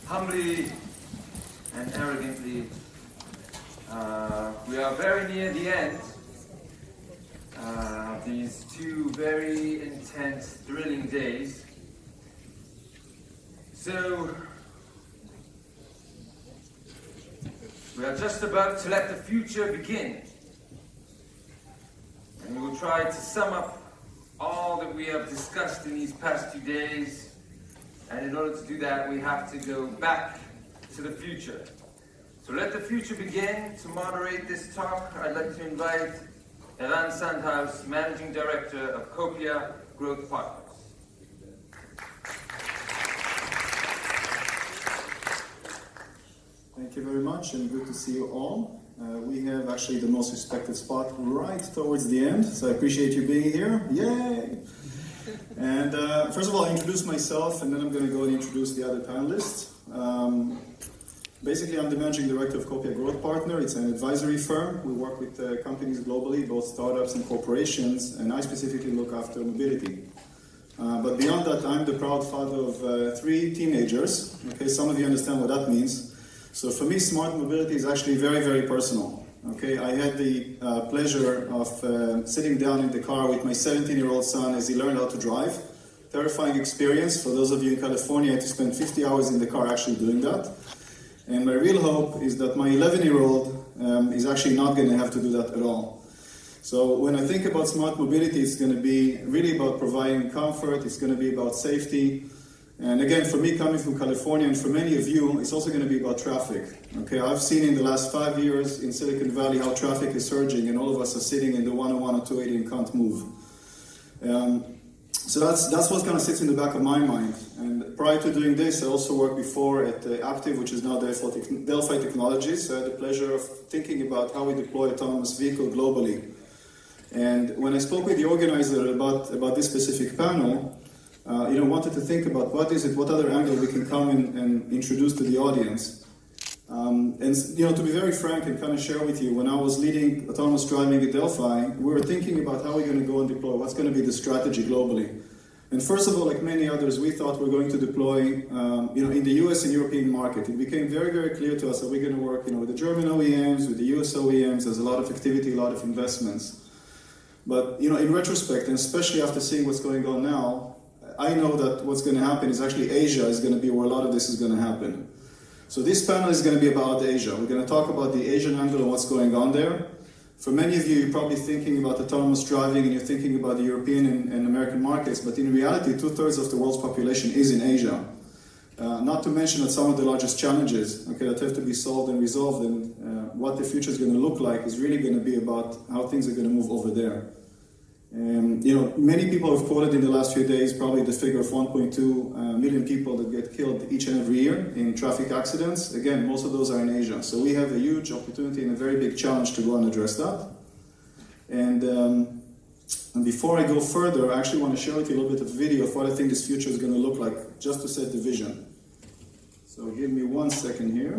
humbly and arrogantly, we are very near the end of these 2 very intense, thrilling days. So, we are just about to let the future begin. And we will try to sum up all that we have discussed in these past 2 days. And in order to do that, we have to go back to the future. So let the future begin. To moderate this talk, I'd like to invite Eran Sandhaus, Managing Director of Copia Growth Partners. Thank you very much, and good to see you all. We have actually the most respected spot right towards the end, so I appreciate you being here. Yay! And first of all, I'll introduce myself, and then I'm going to go and introduce the other panelists. Basically, I'm the Managing Director of Copia Growth Partner. It's an advisory firm. We work with companies globally, both startups and corporations, and I specifically look after mobility. But beyond that, I'm the proud father of 3 teenagers. Okay, some of you understand what that means. So for me, smart mobility is actually very, very personal. Okay, I had the pleasure of sitting down in the car with my 17-year-old son as he learned how to drive. Terrifying experience. For those of you in California, I had to spend 50 hours in the car actually doing that. And my real hope is that my 11-year-old is actually not going to have to do that at all. So when I think about smart mobility, it's going to be really about providing comfort. It's going to be about safety. And again, for me, coming from California, and for many of you, it's also going to be about traffic. Okay, I've seen in the last 5 years in Silicon Valley how traffic is surging, and all of us are sitting in the 101 or 280 and can't move. So that's what kind of sits in the back of my mind. And prior to doing this, I also worked before at Aptiv, which is now Delphi Technologies. So I had the pleasure of thinking about how we deploy autonomous vehicle globally. And when I spoke with the organizer about this specific panel, wanted to think about what other angle we can come in and introduce to the audience. To be very frank and kind of share with you, when I was leading autonomous driving at Delphi, we were thinking about how we're going to go and deploy, what's going to be the strategy globally. And first of all, like many others, we thought we're going to deploy, in the US and European market. It became very, very clear to us that we're going to work, with the German OEMs, with the US OEMs. There's a lot of activity, a lot of investments. But, in retrospect, and especially after seeing what's going on now, I know that what's going to happen is actually Asia is going to be where a lot of this is going to happen. So this panel is going to be about Asia. We're going to talk about the Asian angle and what's going on there. For many of you, you're probably thinking about autonomous driving and you're thinking about the European and American markets, but in reality, 2/3 of the world's population is in Asia. Not to mention that some of the largest challenges that have to be solved and resolved and what the future is going to look like is really going to be about how things are going to move over there. Many people have quoted in the last few days probably the figure of 1.2 million people that get killed each and every year in traffic accidents. Again, most of those are in Asia. So we have a huge opportunity and a very big challenge to go and address that. And before I go further, I actually want to share with you a little bit of video of what I think this future is going to look like, just to set the vision. So give me 1 second here.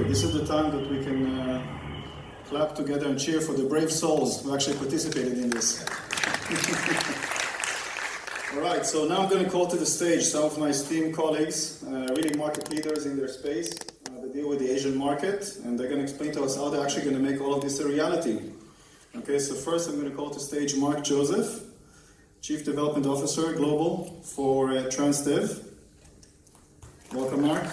This is the time that we can clap together and cheer for the brave souls who actually participated in this. All right, so now I'm going to call to the stage some of my esteemed colleagues, really market leaders in their space that deal with the Asian market, and they're going to explain to us how they're actually going to make all of this a reality. Okay, so first I'm going to call to stage Mark Joseph, Chief Development Officer Global for Transdev. Welcome, Mark.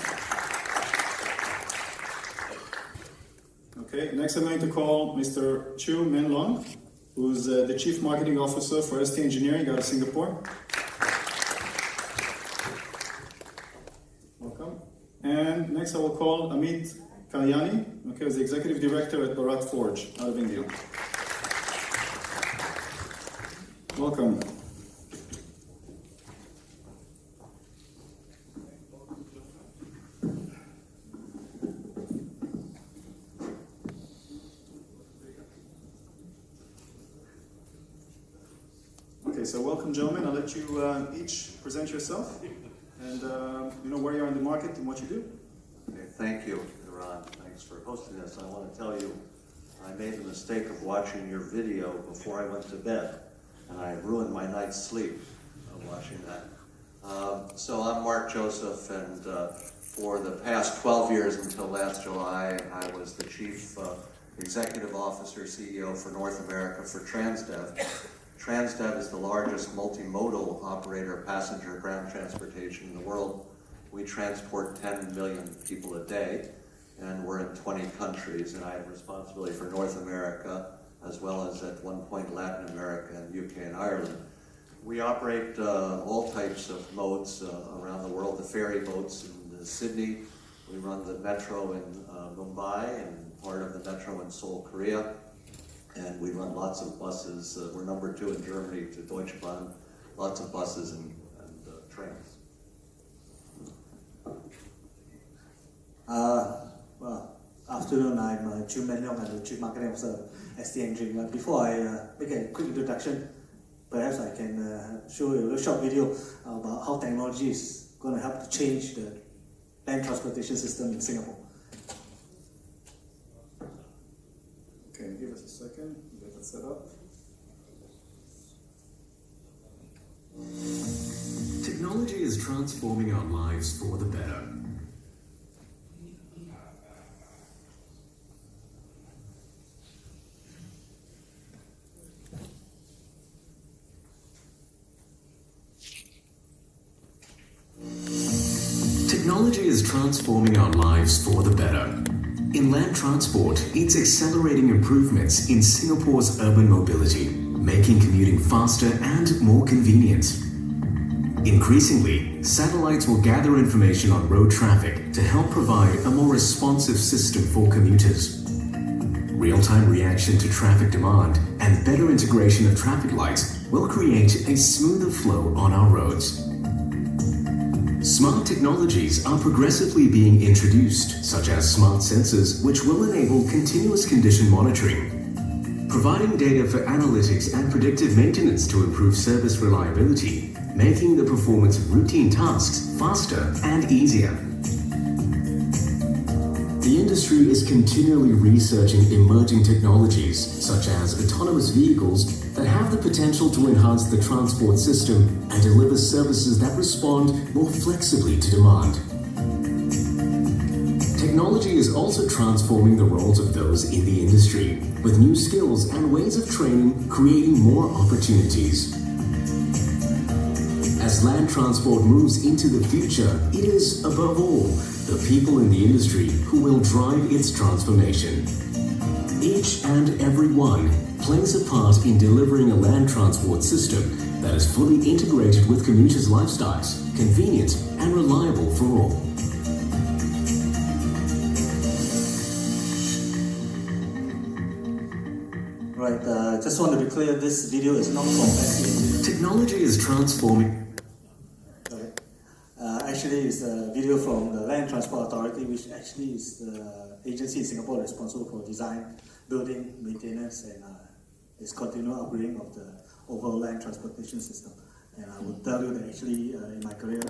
Okay, next I'm going to call Mr. Chu Min Long, who's the Chief Marketing Officer for ST Engineering out of Singapore. Welcome. And next I will call Amit Kalyani, okay, who's the Executive Director at Bharat Forge out of India. Welcome. Okay, so welcome, gentlemen. I'll let you each present yourself and where you are in the market and what you do. Okay, thank you, Eran. Thanks for hosting this. I want to tell you, I made the mistake of watching your video before I went to bed, and I ruined my night's sleep watching that. So I'm Mark Joseph, and for the past 12 years until last July, I was the Chief Executive Officer, CEO for North America for Transdev. Transdev is the largest multimodal operator of passenger ground transportation in the world. We transport 10 million people a day, and we're in 20 countries, and I have responsibility for North America, as well as at one point Latin America and UK and Ireland. We operate all types of modes around the world, the ferry boats in Sydney. We run the metro in Mumbai and part of the metro in Seoul, Korea. And we run lots of buses. We're number 2 in Germany to Deutsche Bahn, lots of buses and trains. Afternoon, I'm Chu Min Leong, I'm the Chief Marketing Officer of ST Engineering. Before I make a quick introduction, perhaps I can show you a little short video about how technology is going to help to change the land transportation system in Singapore. Okay, give us a second, get that set up. Technology is transforming our lives for the better. Technology is transforming our lives for the better. In land transport, it's accelerating improvements in Singapore's urban mobility, making commuting faster and more convenient. Increasingly, satellites will gather information on road traffic to help provide a more responsive system for commuters. Real-time reaction to traffic demand and better integration of traffic lights will create a smoother flow on our roads. Smart technologies are progressively being introduced, such as smart sensors, which will enable continuous condition monitoring, providing data for analytics and predictive maintenance to improve service reliability, making the performance of routine tasks faster and easier. The industry is continually researching emerging technologies, such as autonomous vehicles, that have the potential to enhance the transport system and deliver services that respond more flexibly to demand. Technology is also transforming the roles of those in the industry, with new skills and ways of training creating more opportunities. As land transport moves into the future, it is, above all, the people in the industry who will drive its transformation. Each and every one plays a part in delivering a land transport system that is fully integrated with commuters' lifestyles, convenient and reliable for all. Right, just want to be clear, this video is not from ST Engineering. Technology is transforming. Actually, it's a video from the Land Transport Authority, which actually is the agency in Singapore responsible for design, building, maintenance, and its continual upgrading of the overall land transportation system. And I would tell you that actually, in my career,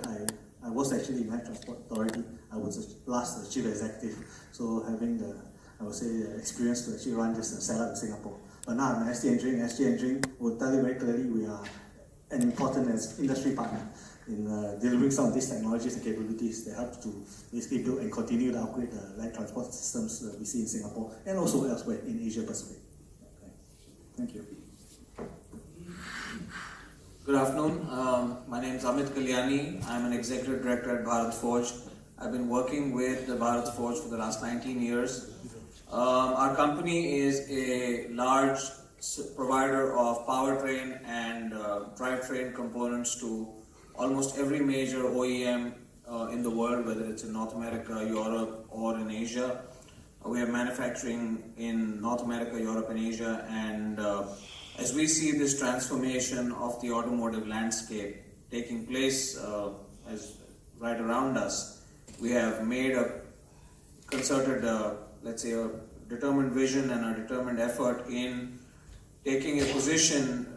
I was actually in Land Transport Authority. I was last the chief executive, so having the, I would say, experience to actually run this setup in Singapore. But now I'm ST Engineering. ST Engineering will tell you very clearly we are an important industry partner in delivering some of these technologies and capabilities that help to basically build and continue to upgrade the land transport systems that we see in Singapore and also elsewhere in Asia Pacific. Okay. Thank you. Good afternoon. My name is Amit Kalyani. I'm an executive director at Bharat Forge. I've been working with the Bharat Forge for the last 19 years. Our company is a large provider of powertrain and drivetrain components to almost every major OEM in the world, whether it's in North America, Europe, or in Asia. We have manufacturing in North America, Europe, and Asia, and as we see this transformation of the automotive landscape taking place as right around us, we have made a concerted, let's say, a determined vision and a determined effort in taking a position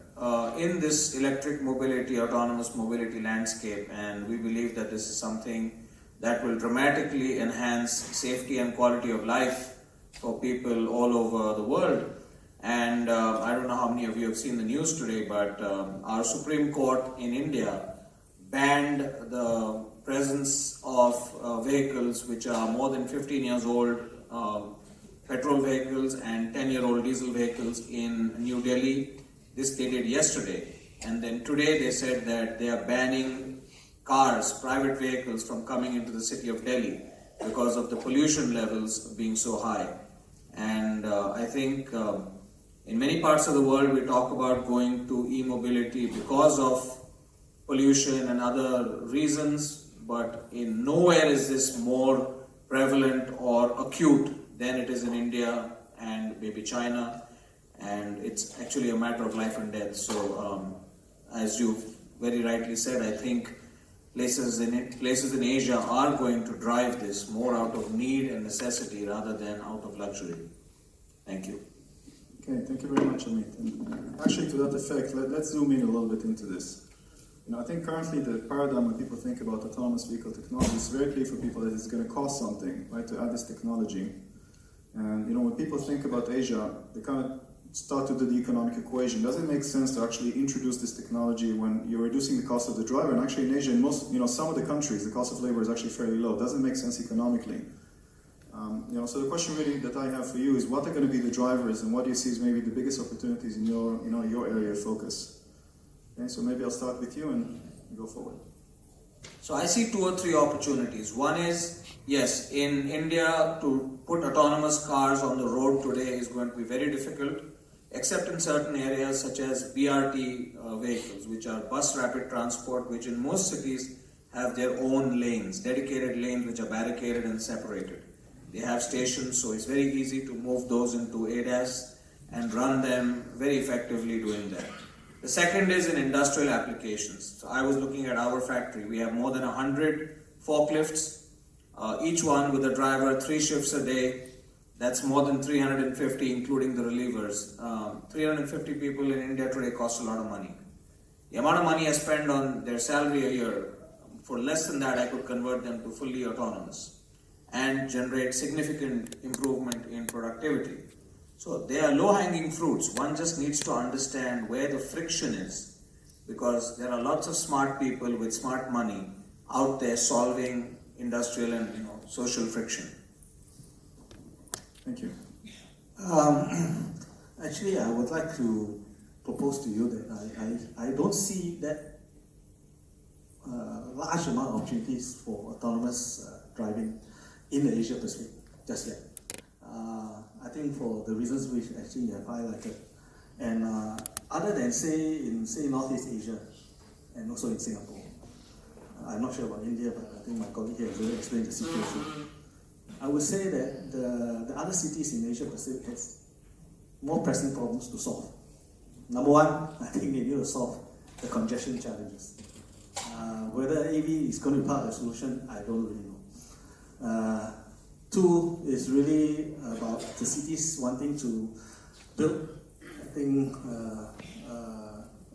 in this electric mobility, autonomous mobility landscape, and we believe that this is something that will dramatically enhance safety and quality of life for people all over the world. And I don't know how many of you have seen the news today, but our Supreme Court in India banned the presence of vehicles which are more than 15 years old, petrol vehicles and 10-year-old diesel vehicles in New Delhi. This they did yesterday. And then today they said that they are banning cars, private vehicles from coming into the city of Delhi because of the pollution levels being so high. And I think in many parts of the world we talk about going to e-mobility because of pollution and other reasons, but in nowhere is this more prevalent or acute than it is in India and maybe China, and it's actually a matter of life and death. So as you very rightly said, I think places in Asia are going to drive this more out of need and necessity rather than out of luxury. Thank you. Okay, thank you very much, Amit. And actually, to that effect, let's zoom in a little bit into this. I think currently the paradigm when people think about autonomous vehicle technology is very clear for people that it's going to cost something, right, to add this technology. And when people think about Asia, they kind of start to do the economic equation. Does it make sense to actually introduce this technology when you're reducing the cost of the driver? And actually in Asia, in most, some of the countries, the cost of labor is actually fairly low. It doesn't make sense economically. So the question really that I have for you is, what are going to be the drivers, and what do you see as maybe the biggest opportunities in your area of focus? Okay, so maybe I'll start with you and go forward. So I see 2 or 3 opportunities. One is, yes, in India to put autonomous cars on the road today is going to be very difficult, except in certain areas such as BRT vehicles, which are bus rapid transport, which in most cities have their own lanes, dedicated lanes which are barricaded and separated. They have stations, so it's very easy to move those into ADAS and run them very effectively doing that. The second is in industrial applications. So I was looking at our factory. We have more than 100 forklifts, each one with a driver 3 shifts a day. That's more than 350, including the relievers. 350 people in India today cost a lot of money. The amount of money I spend on their salary a year, for less than that I could convert them to fully autonomous and generate significant improvement in productivity. So they are low-hanging fruits. One just needs to understand where the friction is, because there are lots of smart people with smart money out there solving industrial and social friction. Thank you. Actually, I would like to propose to you that I don't see that large amount of opportunities for autonomous driving in the Asia Pacific just yet. I think for the reasons which actually you have highlighted, and other than in Northeast Asia and also in Singapore, I'm not sure about India, but I think my colleague here has already explained the situation. I would say that the other cities in Asia Pacific has more pressing problems to solve. Number one, I think they need to solve the congestion challenges. Whether AV is going to be part of the solution, I don't really know. 2 is really about the cities wanting to build, I think,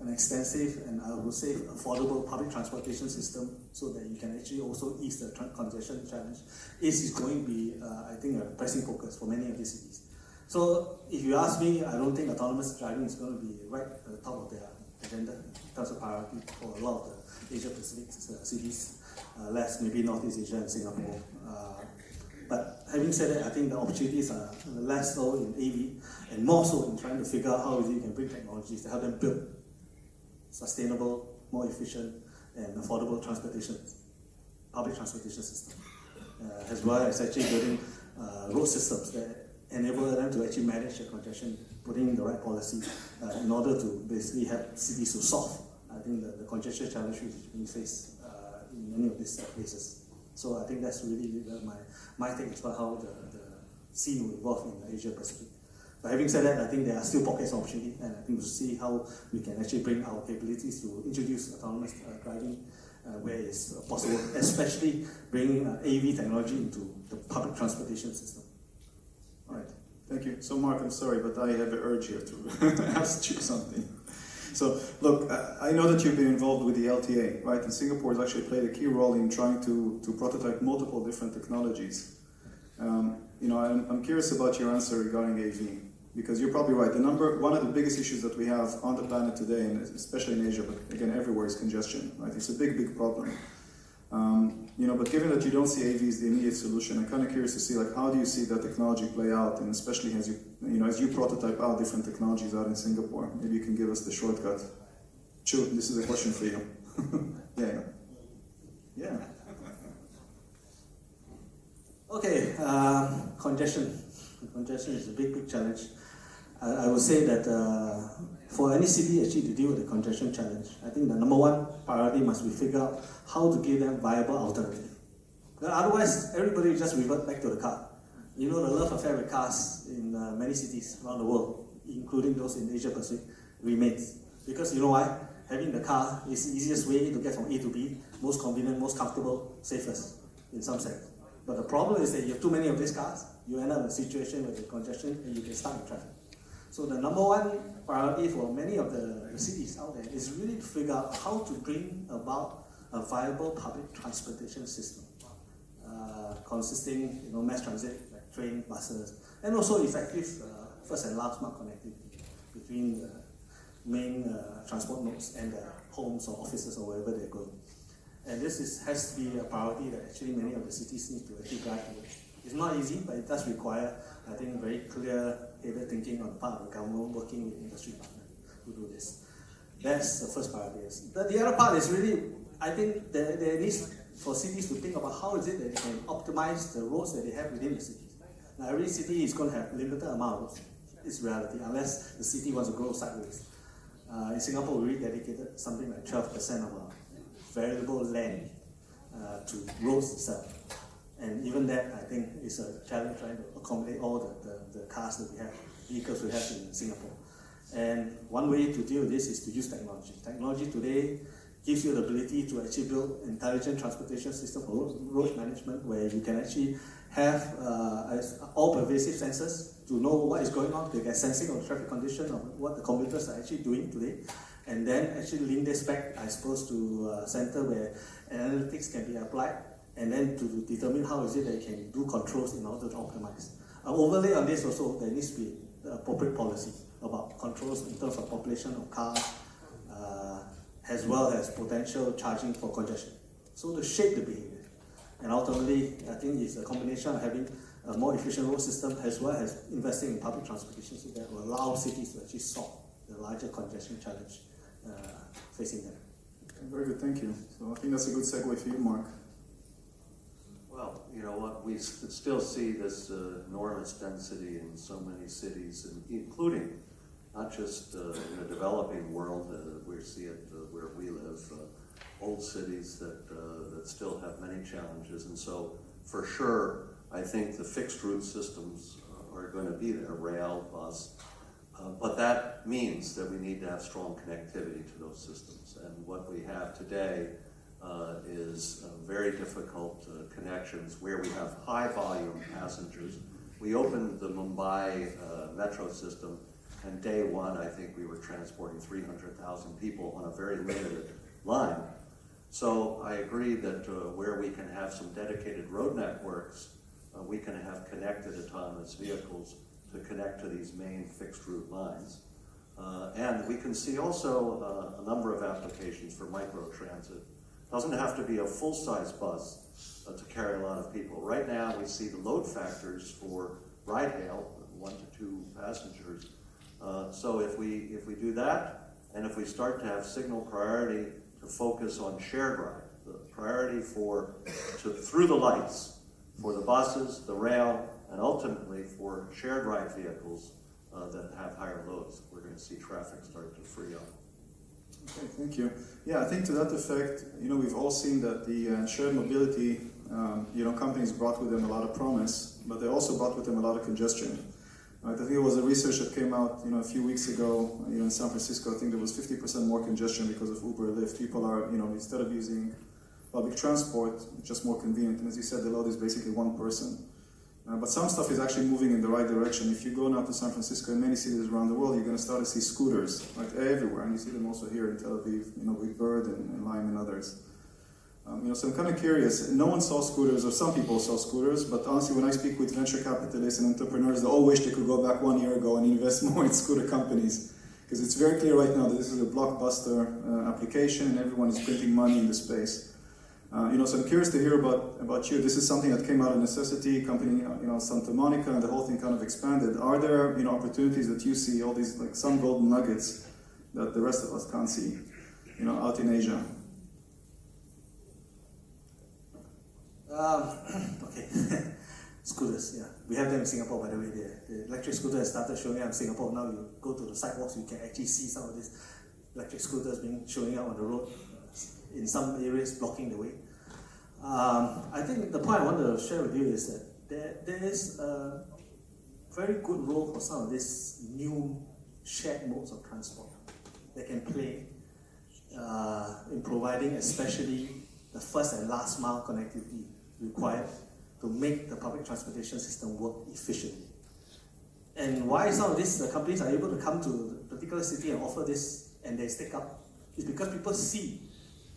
an extensive and I would say affordable public transportation system so that you can actually also ease the congestion challenge. Is going to be, I think, a pressing focus for many of these cities. So if you ask me, I don't think autonomous driving is going to be right at the top of their agenda in terms of priority for a lot of the Asia Pacific cities, less maybe Northeast Asia and Singapore. But having said that, I think the opportunities are less so in AV and more so in trying to figure out how you can bring technologies to help them build sustainable, more efficient, and affordable public transportation system, as well as actually building road systems that enable them to actually manage the congestion, putting in the right policy in order to basically help cities to solve, I think, the congestion challenge which we face in many of these places. So I think that's really my take about how the scene will evolve in the Asia Pacific. But having said that, I think there are still pockets of opportunity, and I think we'll see how we can actually bring our capabilities to introduce autonomous driving where it's possible, especially bringing AV technology into the public transportation system. All right, thank you. So Mark, I'm sorry, but I have an urge here to ask you something. So look, I know that you've been involved with the LTA, right? And Singapore has actually played a key role in trying to prototype multiple different technologies. I'm curious about your answer regarding AV, because you're probably right. One of the biggest issues that we have on the planet today, and especially in Asia, but again everywhere, is congestion, right? It's a big, big problem. But given that you don't see AV as the immediate solution, I'm kind of curious to see, like, how do you see that technology play out, and especially as you prototype out different technologies out in Singapore. Maybe you can give us the shortcut. Chu, this is a question for you. Yeah. Okay, congestion. Congestion is a big, big challenge. I would say that for any city actually to deal with the congestion challenge, I think the number one priority must be figure out how to give them viable alternative. Otherwise, everybody will just revert back to the car. The love affair with cars in many cities around the world, including those in Asia Pacific, remains. Because you know why? Having the car is the easiest way to get from A to B, most convenient, most comfortable, safest in some sense. But the problem is that you have too many of these cars, you end up in a situation with the congestion and you get stuck in traffic. So the number one priority for many of the cities out there is really to figure out how to bring about a viable public transportation system, consisting mass transit, like train, buses, and also effective first and last mile connectivity between the main transport nodes and their homes or offices or wherever they go. And this has to be a priority that actually many of the cities need to actually drive towards. It's not easy, but it does require, I think, very clear-headed thinking on the part of the government working with industry partners to do this. That's the first priority. The other part is really, I think, there needs for cities to think about how is it that they can optimize the roads that they have within the cities. Now, every city is going to have limited amount of roads. It's reality, unless the city wants to grow sideways. In Singapore, we dedicated something like 12% of our variable land to roads itself. And even that, I think, is a challenge trying to accommodate all the cars that we have, vehicles we have in Singapore. And one way to deal with this is to use technology. Technology today gives you the ability to actually build intelligent transportation system for road management, where you can actually have all-pervasive sensors to know what is going on, to get sensing of the traffic condition of what the commuters are actually doing today, and then actually link this back, I suppose, to a center where analytics can be applied, and then to determine how is it that you can do controls in order to optimize. Overlay on this also, there needs to be the appropriate policy about controls in terms of population of cars, as well as potential charging for congestion. So to shape the behavior. And ultimately, I think it's a combination of having a more efficient road system as well as investing in public transportation so that will allow cities to actually solve the larger congestion challenge facing them. Okay, very good, thank you. So I think that's a good segue for you, Mark. Well, you know what, we still see this enormous density in so many cities, including not just in the developing world, we see it where we live, old cities that still have many challenges. And so, for sure, I think the fixed route systems are going to be there, rail, bus, but that means that we need to have strong connectivity to those systems. And what we have today is very difficult connections where we have high volume passengers. We opened the Mumbai metro system, and day one, I think we were transporting 300,000 people on a very limited line. So I agree that where we can have some dedicated road networks, we can have connected autonomous vehicles to connect to these main fixed route lines. And we can see also a number of applications for micro-transit Doesn't have to be a full-size bus to carry a lot of people. Right now, we see the load factors for ride-hail, 1 to 2 passengers. So if we do that, and if we start to have signal priority to focus on shared ride, the priority through the lights for the buses, the rail, and ultimately for shared ride vehicles that have higher loads, we're going to see traffic start to free up. Okay, thank you. Yeah, I think to that effect, we've all seen that the shared mobility, companies brought with them a lot of promise, but they also brought with them a lot of congestion. Right? I think it was a research that came out, a few weeks ago, in San Francisco. I think there was 50% more congestion because of Uber or Lyft. People are, instead of using public transport, it's just more convenient. And as you said, the load is basically one person. But some stuff is actually moving in the right direction. If you go now to San Francisco and many cities around the world, you're going to start to see scooters, right, everywhere. And you see them also here in Tel Aviv, with Bird and Lime and others. So I'm kind of curious. No one saw scooters, or some people saw scooters, but honestly, when I speak with venture capitalists and entrepreneurs, they all wish they could go back 1 year ago and invest more in scooter companies. Because it's very clear right now that this is a blockbuster application and everyone is printing money in the space. So I'm curious to hear about you. This is something that came out of necessity, company, Santa Monica, and the whole thing kind of expanded. Are there, opportunities that you see, all these, like some golden nuggets that the rest of us can't see, out in Asia? Okay. Scooters, yeah. We have them in Singapore, by the way. The electric scooter has started showing up in Singapore. Now you go to the sidewalks, you can actually see some of these electric scooters showing up on the road, in some areas blocking the way. I think the point I want to share with you is that there is a very good role for some of these new shared modes of transport that can play in providing especially the first and last mile connectivity required to make the public transportation system work efficiently. And why some of these companies are able to come to a particular city and offer this and they stick up is because people see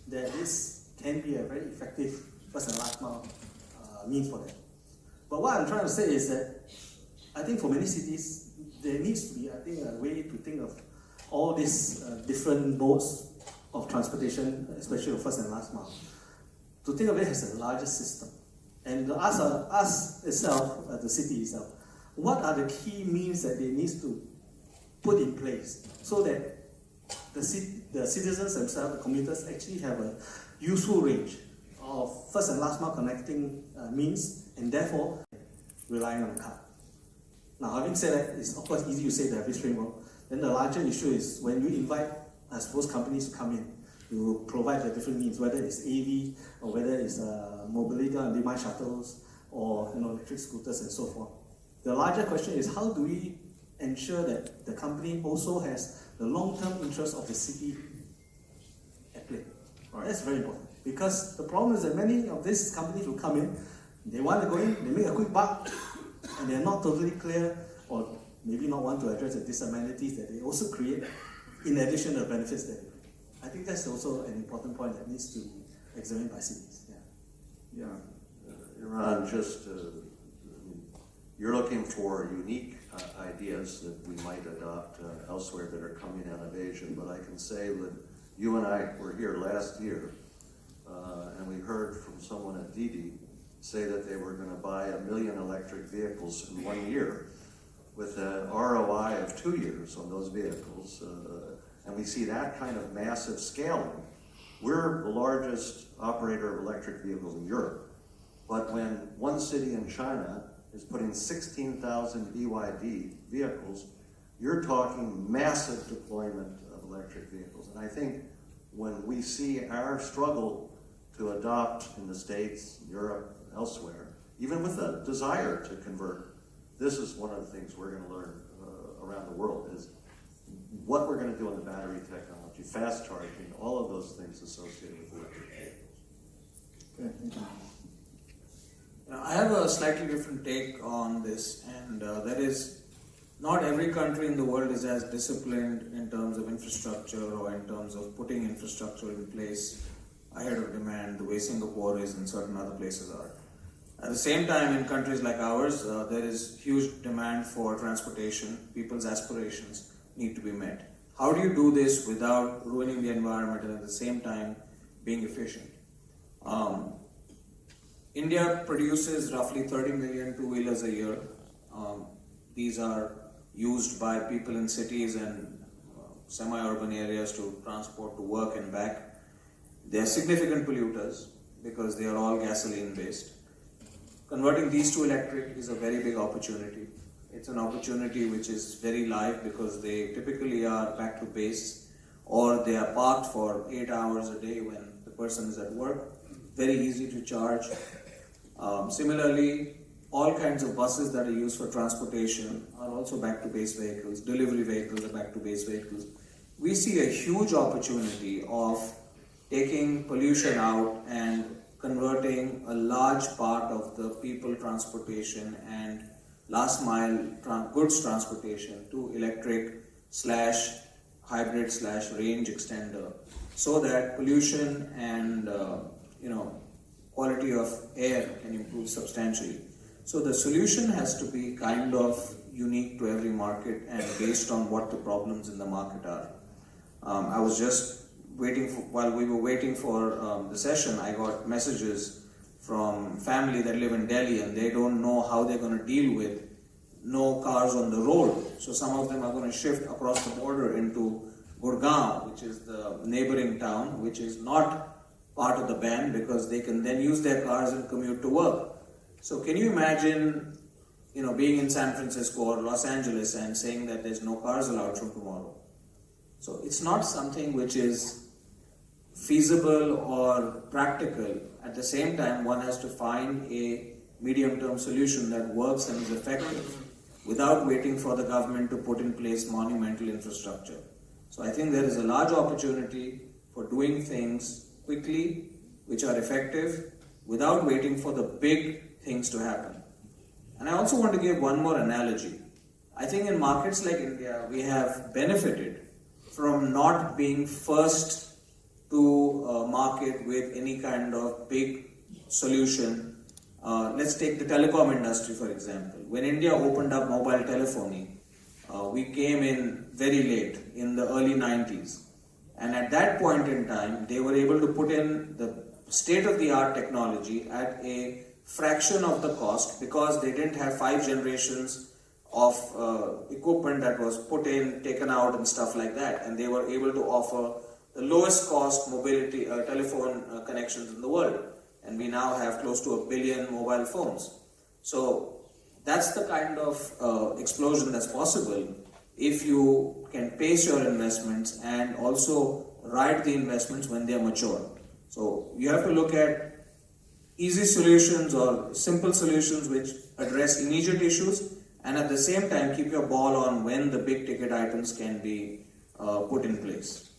that this can be a very effective first and last mile means for them. But what I'm trying to say is that I think for many cities, there needs to be, I think, a way to think of all these different modes of transportation, especially the first and last mile, to think of it as a larger system. And to ask us itself, the city itself, what are the key means that they need to put in place so that the citizens themselves, the commuters, actually have a useful range of first and last mile connecting means, and therefore relying on the car. Now, having said that, it's of course easy to say that this framework. Then the larger issue is when you invite, I suppose, companies to come in, you provide the different means, whether it's AV or whether it's mobility on demand shuttles or electric scooters and so forth. The larger question is how do we ensure that the company also has the long-term interest of the city at play? Right. That's very important because the problem is that many of these companies will come in, they want to go in, they make a quick buck, and they're not totally clear or maybe not want to address the disamenities that they also create in addition to the benefits that they bring. I think that's also an important point that needs to be examined by cities. Yeah. Eran, you're looking for unique ideas that we might adopt elsewhere that are coming out of Asia, but I can say that you and I were here last year, and we heard from someone at Didi say that they were going to buy 1 million electric vehicles in 1 year with an ROI of 2 years on those vehicles, and we see that kind of massive scaling. We're the largest operator of electric vehicles in Europe, but when one city in China is putting 16,000 BYD vehicles, you're talking massive deployment of electric vehicles. And I think when we see our struggle to adopt in the States, Europe, elsewhere, even with a desire to convert, this is one of the things we're going to learn around the world is what we're going to do in the battery technology, fast charging, all of those things associated with electric vehicles. Okay, thank you. I have a slightly different take on this, and that is not every country in the world is as disciplined in terms of infrastructure or in terms of putting infrastructure in place ahead of demand the way Singapore is and certain other places are. At the same time, in countries like ours, there is huge demand for transportation. People's aspirations need to be met. How do you do this without ruining the environment and at the same time being efficient? India produces roughly 30 million two-wheelers a year. These are used by people in cities and semi-urban areas to transport to work and back. They are significant polluters because they are all gasoline-based. Converting these to electric is a very big opportunity. It's an opportunity which is very live because they typically are back to base, or they are parked for 8 hours a day when the person is at work. Very easy to charge. Similarly, all kinds of buses that are used for transportation are also back to base vehicles. Delivery vehicles are back to base vehicles. We see a huge opportunity of taking pollution out and converting a large part of the people transportation and last mile goods transportation to electric / hybrid / range extender, so that pollution and quality of air can improve substantially. So the solution has to be kind of unique to every market and based on what the problems in the market are. I was just while we were waiting for the session, I got messages from family that live in Delhi and they don't know how they're going to deal with no cars on the road. So some of them are going to shift across the border into Gurgaon, which is the neighboring town, which is not part of the ban because they can then use their cars and commute to work. So can you imagine, being in San Francisco or Los Angeles and saying that there's no cars allowed from tomorrow? So it's not something which is feasible or practical. At the same time, one has to find a medium-term solution that works and is effective without waiting for the government to put in place monumental infrastructure. So I think there is a large opportunity for doing things quickly, which are effective, without waiting for the big things to happen. And I also want to give one more analogy. I think in markets like India, we have benefited from not being first to market with any kind of big solution. Let's take the telecom industry, for example. When India opened up mobile telephony, we came in very late, in the early 90s. And at that point in time, they were able to put in the state-of-the-art technology at a fraction of the cost because they didn't have 5 generations of equipment that was put in, taken out and stuff like that. And they were able to offer the lowest cost mobility telephone connections in the world. And we now have close to 1 billion mobile phones. So that's the kind of explosion that's possible if you can pace your investments and also ride the investments when they are mature. So you have to look at easy solutions or simple solutions which address immediate issues, and at the same time keep your ball on when the big ticket items can be put in place.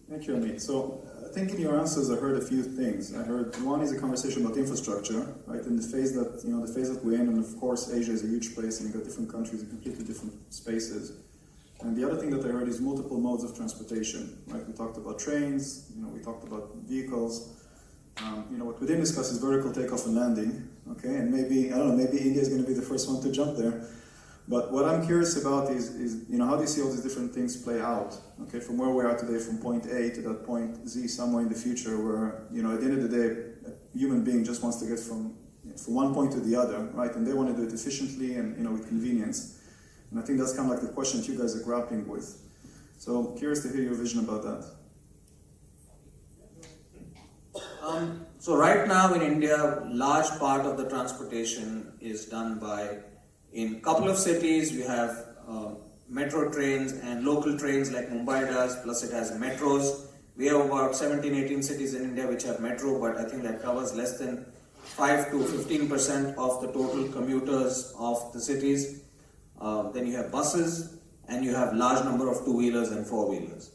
Thank you, Amit. So I think in your answers I heard a few things. I heard one is a conversation about infrastructure, right? In the phase that we're in, and of course Asia is a huge place and you've got different countries in completely different spaces. And the other thing that I heard is multiple modes of transportation, right? We talked about trains, we talked about vehicles. What we didn't discuss is vertical takeoff and landing, okay? And maybe India is going to be the first one to jump there. But what I'm curious about is how do you see all these different things play out, okay? From where we are today, from point A to that point Z somewhere in the future where, at the end of the day, a human being just wants to get from one point to the other, right? And they want to do it efficiently and, with convenience. And I think that's kind of like the question that you guys are grappling with. So curious to hear your vision about that. So right now in India, large part of the transportation is done in a couple of cities. We have metro trains and local trains like Mumbai does, plus it has metros. We have about 17, 18 cities in India which have metro, but I think that covers less than 5 to 15% of the total commuters of the cities. Then you have buses, and you have large number of two-wheelers and four-wheelers.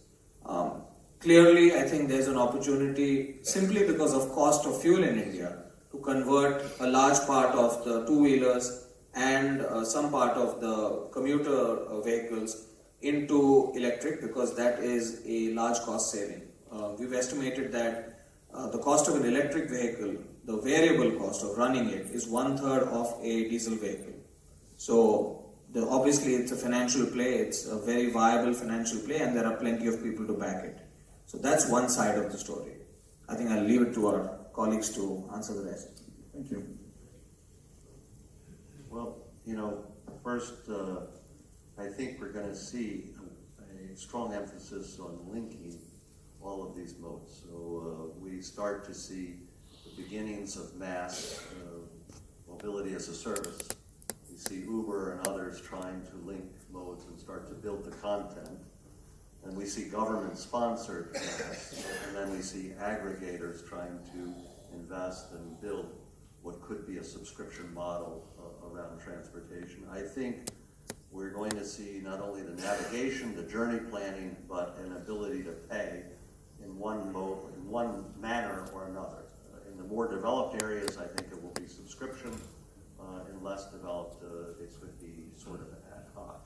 Clearly, I think there's an opportunity, simply because of cost of fuel in India, to convert a large part of the two-wheelers and some part of the commuter vehicles into electric, because that is a large cost saving. We've estimated that the cost of an electric vehicle, the variable cost of running it, is 1/3 of a diesel vehicle. So obviously it's a financial play, it's a very viable financial play, and there are plenty of people to back it. So that's one side of the story. I think I'll leave it to our colleagues to answer the rest. Thank you. Well, first, I think we're going to see a strong emphasis on linking all of these modes. So we start to see the beginnings of mass mobility as a service. We see Uber and others trying to link modes and start to build the content. And we see government-sponsored mass, and then we see aggregators trying to invest and build what could be a subscription model around transportation. I think we're going to see not only the navigation, the journey planning, but an ability to pay in one mode, in one manner or another. In the more developed areas, I think it will be subscription. In less developed, it would be sort of ad hoc.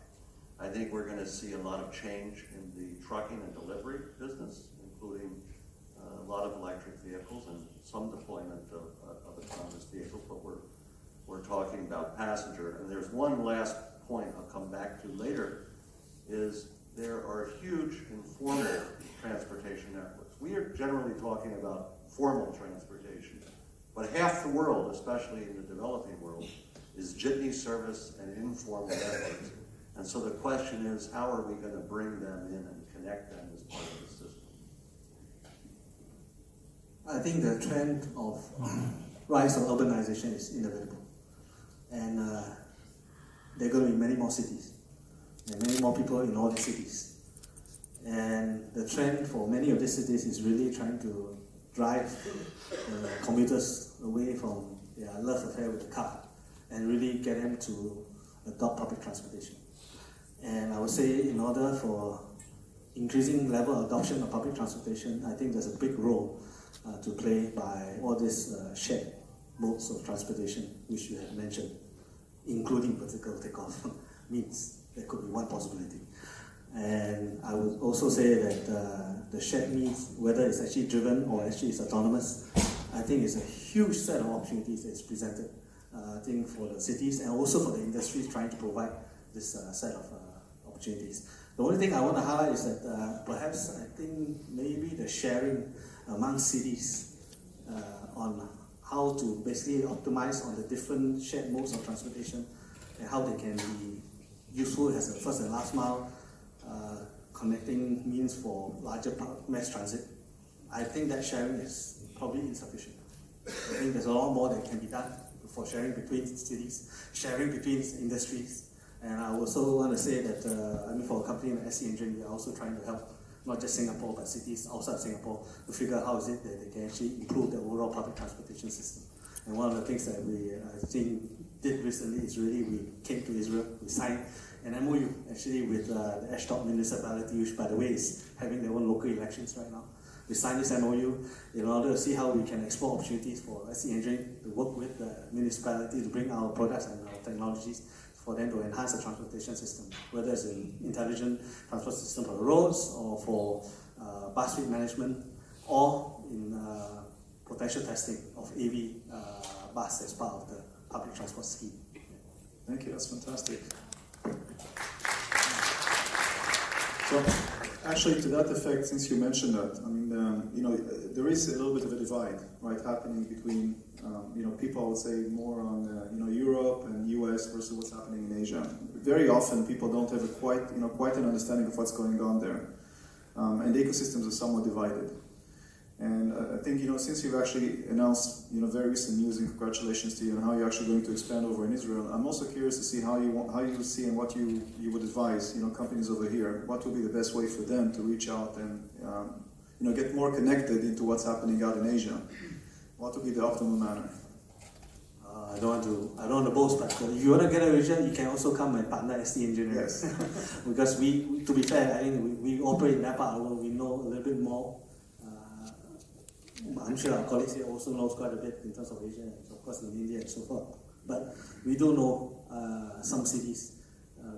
I think we're going to see a lot of change in the trucking and delivery business, including a lot of electric vehicles and some deployment of autonomous vehicles, but we're talking about passenger. And there's one last point I'll come back to later, is there are huge informal transportation networks. We are generally talking about formal transportation, but half the world, especially in the developing world, is jitney service and informal networks. And so the question is, how are we going to bring them in and connect them as part of the system? I think the trend of rise of urbanization is inevitable. And there are going to be many more cities and many more people in all the cities. And the trend for many of these cities is really trying to drive commuters away from their love affair with the car and really get them to adopt public transportation. And I would say in order for increasing level of adoption of public transportation, I think there's a big role to play by all these shared modes of transportation, which you have mentioned, including vertical takeoff means. That could be one possibility. And I would also say that the shared means, whether it's actually driven or actually it's autonomous, I think it's a huge set of opportunities that's presented, I think, for the cities and also for the industries trying to provide this set of opportunities. The only thing I want to highlight is that perhaps I think maybe the sharing among cities on how to basically optimize on the different shared modes of transportation and how they can be useful as a first and last mile connecting means for larger mass transit. I think that sharing is probably insufficient. I think there's a lot more that can be done for sharing between cities, sharing between industries. And I also want to say that, for a company like SC Engineering, we are also trying to help not just Singapore, but cities outside Singapore to figure out how is it that they can actually improve the overall public transportation system. And one of the things that we, I think, did recently is really we came to Israel, we signed an MOU actually with the Ashdod municipality, which by the way is having their own local elections right now. We signed this MOU in order to see how we can explore opportunities for SC Engineering to work with the municipality to bring our products and our technologies for them to enhance the transportation system, whether it's an intelligent transport system for the roads or for bus fleet management or in potential testing of AV bus as part of the public transport scheme. Thank you, that's fantastic. So, actually, to that effect, since you mentioned that, I mean, there is a little bit of a divide, right, happening between, people, I would say, more on, Europe and US versus what's happening in Asia. Very often, people don't have quite an understanding of what's going on there, and the ecosystems are somewhat divided. And I think, since you've actually announced, very recent news, and congratulations to you on how you're actually going to expand over in Israel, I'm also curious to see how you see and what you would advise, companies over here, what would be the best way for them to reach out and, get more connected into what's happening out in Asia. What would be the optimal manner? I don't want to boast, but if you want to get a region, you can also come and partner SC Engineering. Yes. Because we, to be fair, I think we operate in that part of the world, we know a little bit more. I'm sure our colleagues here also knows quite a bit in terms of Asia and of course in India and so forth. But we do know some cities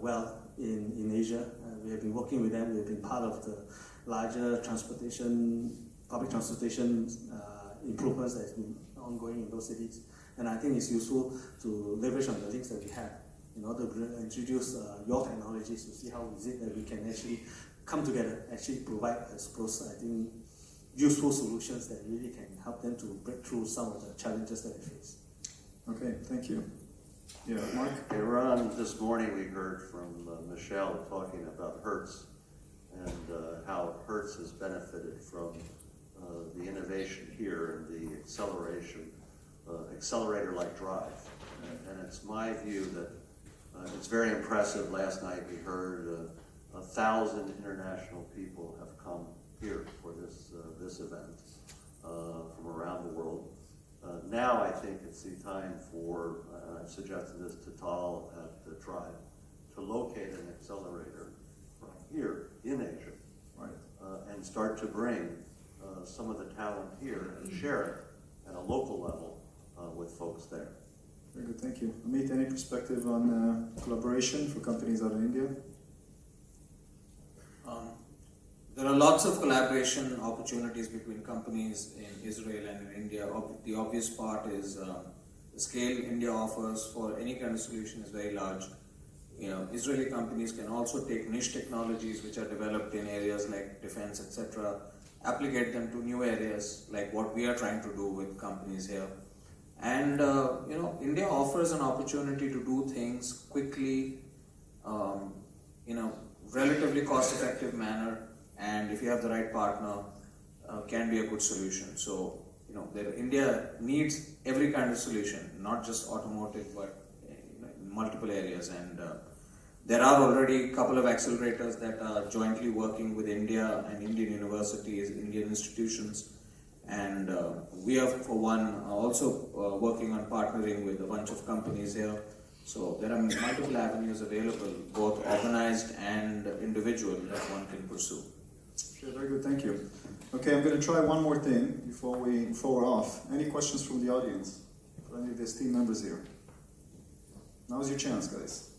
well in Asia. We have been working with them. We have been part of the larger public transportation improvements that has been ongoing in those cities. And I think it's useful to leverage on the links that we have in order to introduce your technologies to see how is it that we can actually come together, actually provide, I suppose, I think, useful solutions that really can help them to break through some of the challenges that they face. Okay, thank you. Yeah, Mark? Eran, this morning we heard from Michelle talking about Hertz and how Hertz has benefited from the innovation here and the acceleration, accelerator-like drive. And it's my view that it's very impressive. Last night we heard 1,000 international people have come here for this event from around the world. Now I think it's the time for, I've suggested this to Tal at the tribe, to locate an accelerator here in Asia, Right. and start to bring some of the talent here and share it at a local level with folks there. Very good, thank you. Amit, any perspective on collaboration for companies out of India? There are lots of collaboration opportunities between companies in Israel and in India. The obvious part is the scale India offers for any kind of solution is very large. Israeli companies can also take niche technologies which are developed in areas like defense, etc., applicate them to new areas like what we are trying to do with companies here. And India offers an opportunity to do things quickly, in a relatively cost-effective manner, and if you have the right partner, can be a good solution. So, India needs every kind of solution, not just automotive, but in multiple areas. And there are already a couple of accelerators that are jointly working with India and Indian universities, Indian institutions. And we are, for one, also working on partnering with a bunch of companies here. So there are multiple avenues available, both organized and individual, that one can pursue. Okay, very good, thank you. Okay, I'm going to try one more thing before we're off. Any questions from the audience? For any of the team members here? Now's your chance, guys.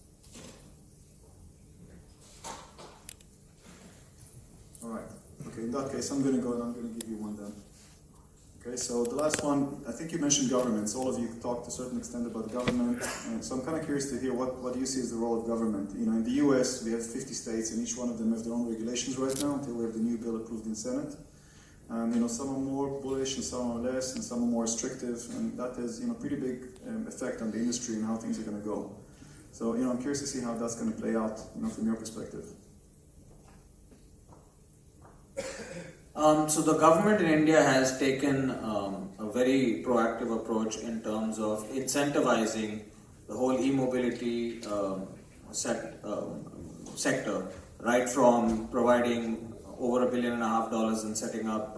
All right. Okay, in that case, I'm going to go and I'm going to give you one then. Okay, so the last one, I think you mentioned governments. All of you talked to a certain extent about government. So I'm kind of curious to hear what do you see as the role of government? In the US, we have 50 states, and each one of them have their own regulations right now until we have the new bill approved in Senate. And some are more bullish and some are less, and some are more restrictive, and that has pretty big effect on the industry and how things are going to go. So I'm curious to see how that's going to play out, from your perspective. So the government in India has taken a very proactive approach in terms of incentivizing the whole e-mobility sector, right from providing over $1.5 billion in setting up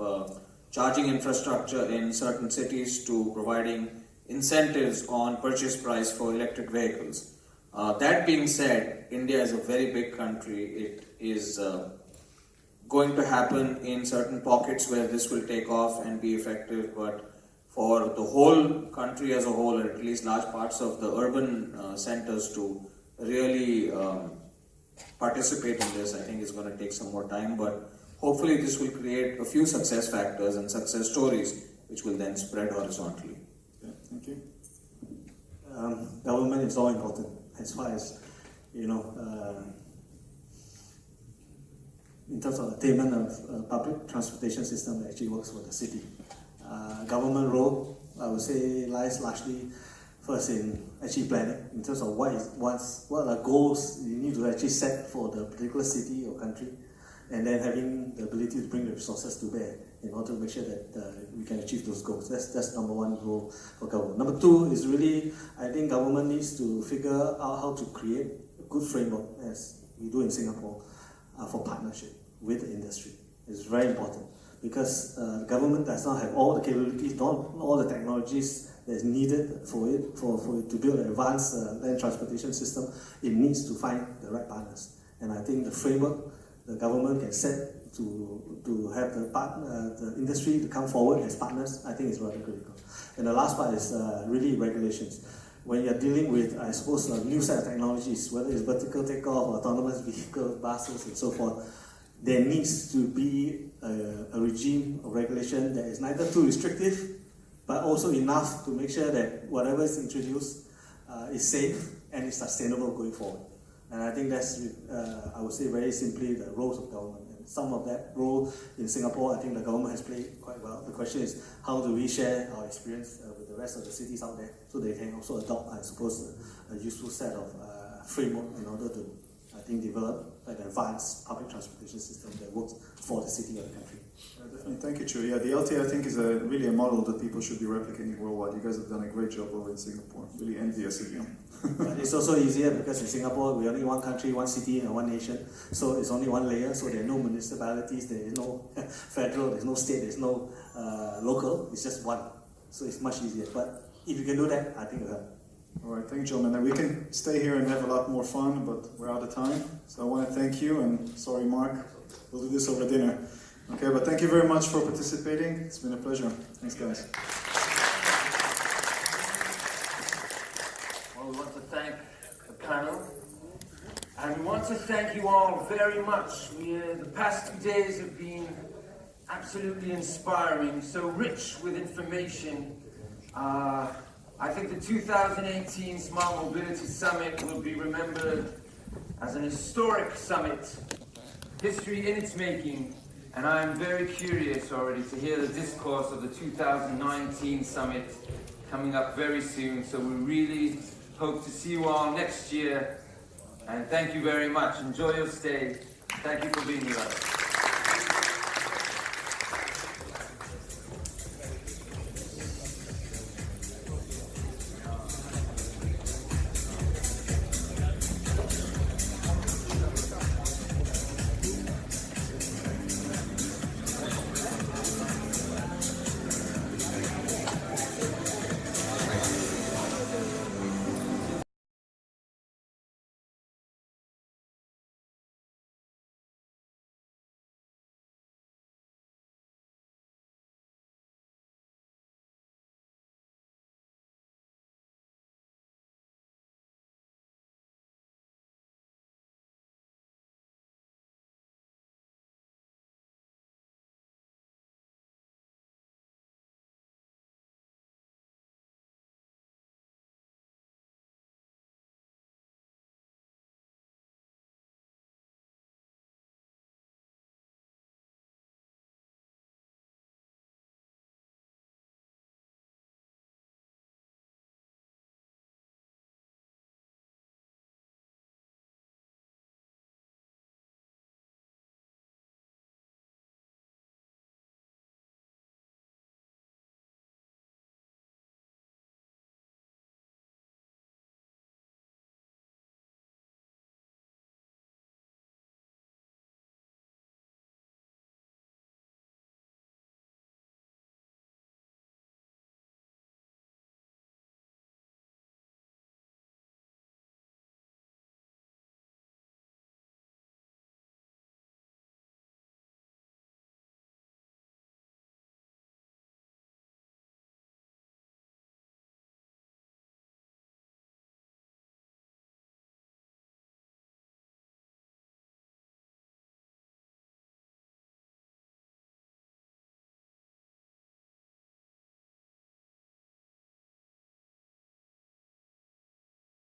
charging infrastructure in certain cities to providing incentives on purchase price for electric vehicles. That being said, India is a very big country. It is going to happen in certain pockets where this will take off and be effective, but for the whole country as a whole, or at least large parts of the urban centers to really participate in this, I think it's going to take some more time, but hopefully this will create a few success factors and success stories which will then spread horizontally. Okay, thank you. Government is all important as far as, in terms of attainment of public transportation system that actually works for the city. Government role, I would say, lies largely first in actually planning, in terms of what are the goals you need to actually set for the particular city or country, and then having the ability to bring the resources to bear in order to make sure that we can achieve those goals. That's number one role for government. Number two is really, I think government needs to figure out how to create a good framework, as we do in Singapore, for partnership with the industry. It's very important because the government does not have all the capabilities, not all the technologies that is needed for it to build an advanced land transportation system. It needs to find the right partners, and I think the framework the government can set to have the industry to come forward as partners, I think is rather critical. And the last part is really regulations. When you're dealing with, I suppose, a new set of technologies, whether it's vertical takeoff, autonomous vehicles, buses, and so forth, there needs to be a regime of regulation that is neither too restrictive, but also enough to make sure that whatever is introduced is safe and is sustainable going forward. And I think that's, I would say very simply, the roles of government. And some of that role in Singapore, I think the government has played quite well. The question is, how do we share our experience with the rest of the cities out there so they can also adopt, I suppose, a useful set of framework in order to, I think, develop an advanced public transportation system that works for the city or the country. Definitely, thank you, Chu. Yeah, the LTA I think is really a model that people should be replicating worldwide. You guys have done a great job over in Singapore. Really envious of you. But it's also easier because in Singapore we're only one country, one city, and one nation. So it's only one layer. So there are no municipalities, there is no federal, there's no state, there's no local. It's just one. So it's much easier. But if you can do that, I think it'll help. All right, thank you, gentlemen. And we can stay here and have a lot more fun, but we're out of time. So I want to thank you, and sorry, Mark, we'll do this over dinner. Okay, but thank you very much for participating. It's been a pleasure. Thanks, guys. Well, we want to thank the panel, and we want to thank you all very much. The past 2 days have been absolutely inspiring, so rich with information. I think the 2018 Smart Mobility Summit will be remembered as an historic summit, history in its making, and I am very curious already to hear the discourse of the 2019 summit coming up very soon. So we really hope to see you all next year, and thank you very much. Enjoy your stay. Thank you for being with us.